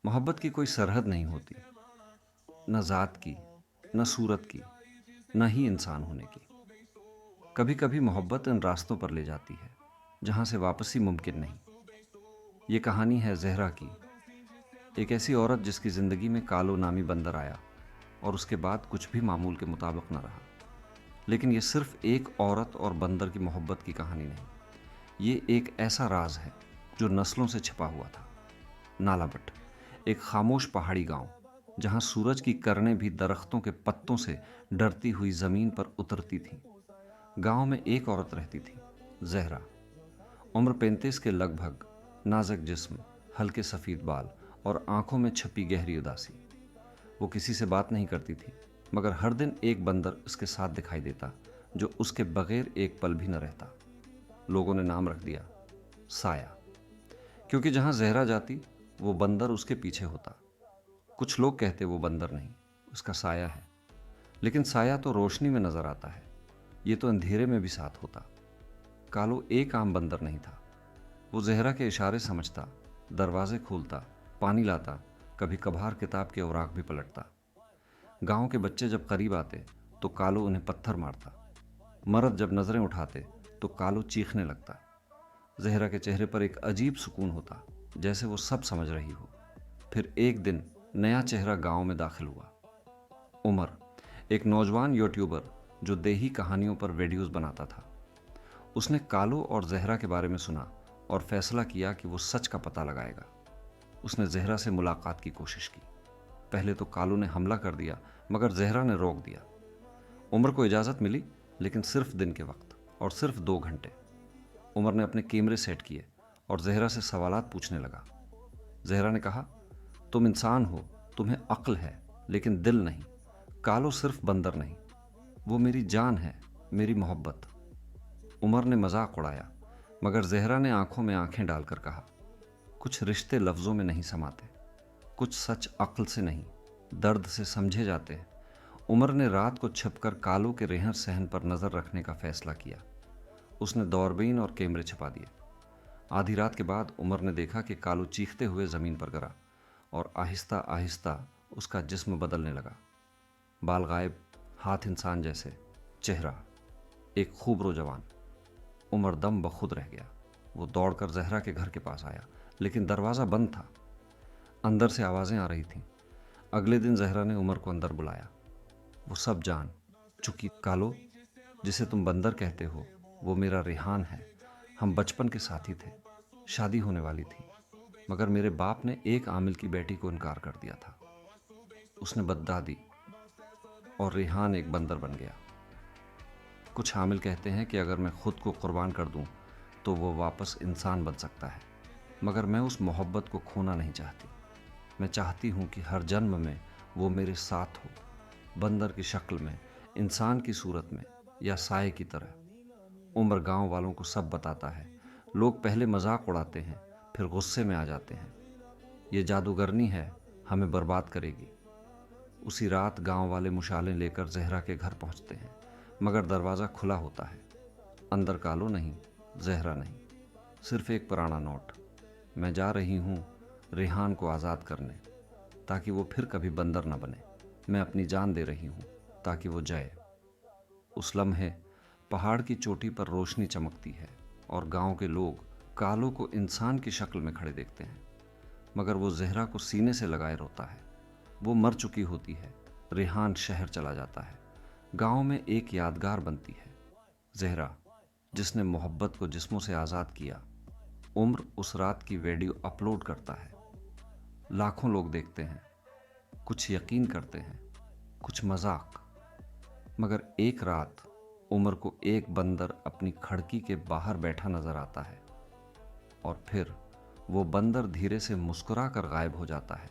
मोहब्बत की कोई सरहद नहीं होती, न ज़ात की, न सूरत की, न ही इंसान होने की। कभी कभी मोहब्बत इन रास्तों पर ले जाती है जहाँ से वापसी मुमकिन नहीं। ये कहानी है ज़हरा की, एक ऐसी औरत जिसकी ज़िंदगी में कालो नामी बंदर आया और उसके बाद कुछ भी मामूल के मुताबिक न रहा। लेकिन ये सिर्फ एक औरत और बंदर की मोहब्बत की कहानी नहीं, ये एक ऐसा राज है जो नस्लों से छिपा हुआ था। नालाबट, एक खामोश पहाड़ी गांव जहां सूरज की किरणें भी दरख्तों के पत्तों से डरती हुई जमीन पर उतरती थीं। गांव में एक औरत रहती थी, ज़हरा। उम्र 35 के लगभग, नाजुक जिस्म, हल्के सफ़ेद बाल और आंखों में छपी गहरी उदासी। वो किसी से बात नहीं करती थी, मगर हर दिन एक बंदर उसके साथ दिखाई देता जो उसके बगैर एक पल भी न रहता। लोगों ने नाम रख दिया साया, क्योंकि जहां ज़हरा जाती वो बंदर उसके पीछे होता। कुछ लोग कहते वो बंदर नहीं, उसका साया है। लेकिन साया तो रोशनी में नजर आता है, ये तो अंधेरे में भी साथ होता। कालो एक आम बंदर नहीं था। वो ज़हरा के इशारे समझता, दरवाजे खोलता, पानी लाता, कभी कभार किताब के औराक भी पलटता। गांव के बच्चे जब करीब आते तो कालो उन्हें पत्थर मारता। मर्द जब नज़रें उठाते तो कालो चीखने लगता। ज़हरा के चेहरे पर एक अजीब सुकून होता, जैसे वो सब समझ रही हो। फिर एक दिन नया चेहरा गांव में दाखिल हुआ। उमर, एक नौजवान यूट्यूबर जो देही कहानियों पर वीडियोस बनाता था। उसने कालो और ज़हरा के बारे में सुना और फैसला किया कि वो सच का पता लगाएगा। उसने ज़हरा से मुलाकात की कोशिश की। पहले तो कालो ने हमला कर दिया, मगर ज़हरा ने रोक दिया। उमर को इजाज़त मिली, लेकिन सिर्फ दिन के वक्त और सिर्फ 2 घंटे। उमर ने अपने कैमरे सेट किए और ज़हरा से सवालात पूछने लगा। ज़हरा ने कहा, तुम इंसान हो, तुम्हें अक्ल है, लेकिन दिल नहीं। कालो सिर्फ बंदर नहीं, वो मेरी जान है, मेरी मोहब्बत। उमर ने मजाक उड़ाया, मगर ज़हरा ने आंखों में आंखें डालकर कहा, कुछ रिश्ते लफ्ज़ों में नहीं समाते, कुछ सच अक्ल से नहीं, दर्द से समझे जाते हैं। उमर ने रात को छिपकर कालो के रहन सहन पर नज़र रखने का फैसला किया। उसने दौरबीन और कैमरे छिपा दिए। आधी रात के बाद उमर ने देखा कि कालो चीखते हुए ज़मीन पर गिरा और आहिस्ता आहिस्ता उसका जिस्म बदलने लगा। बाल गायब, हाथ इंसान जैसे, चेहरा एक खूबरो जवान। उमर दम बखुद रह गया। वो दौड़कर ज़हरा के घर के पास आया, लेकिन दरवाज़ा बंद था। अंदर से आवाज़ें आ रही थीं। अगले दिन ज़हरा ने उमर को अंदर बुलाया। वो सब जान चुकी। कालो, जिसे तुम बंदर कहते हो, वो मेरा रेहान है। हम बचपन के साथी थे, शादी होने वाली थी, मगर मेरे बाप ने एक आमिल की बेटी को इनकार कर दिया था। उसने बद्दा दी और रेहान एक बंदर बन गया। कुछ आमिल कहते हैं कि अगर मैं खुद को कुर्बान कर दूं तो वो वापस इंसान बन सकता है, मगर मैं उस मोहब्बत को खोना नहीं चाहती। मैं चाहती हूँ कि हर जन्म में वो मेरे साथ हो, बंदर की शक्ल में, इंसान की सूरत में, या साए की तरह। उमर गांव वालों को सब बताता है। लोग पहले मजाक उड़ाते हैं, फिर गुस्से में आ जाते हैं। ये जादूगरनी है, हमें बर्बाद करेगी। उसी रात गांव वाले मुशालें लेकर ज़हरा के घर पहुंचते हैं, मगर दरवाज़ा खुला होता है। अंदर कालो नहीं, ज़हरा नहीं, सिर्फ एक पुराना नोट। मैं जा रही हूँ रेहान को आज़ाद करने, ताकि वो फिर कभी बंदर न बने। मैं अपनी जान दे रही हूँ ताकि वो जाए। उस लम्हे पहाड़ की चोटी पर रोशनी चमकती है और गांव के लोग कालो को इंसान की शक्ल में खड़े देखते हैं, मगर वो ज़हरा को सीने से लगाए रोता है। वो मर चुकी होती है। रेहान शहर चला जाता है। गांव में एक यादगार बनती है, ज़हरा जिसने मोहब्बत को जिस्मों से आज़ाद किया। उम्र उस रात की वीडियो अपलोड करता है। लाखों लोग देखते हैं, कुछ यकीन करते हैं, कुछ मजाक। मगर एक रात उमर को एक बंदर अपनी खिड़की के बाहर बैठा नजर आता है, और फिर वो बंदर धीरे से मुस्कुरा कर गायब हो जाता है।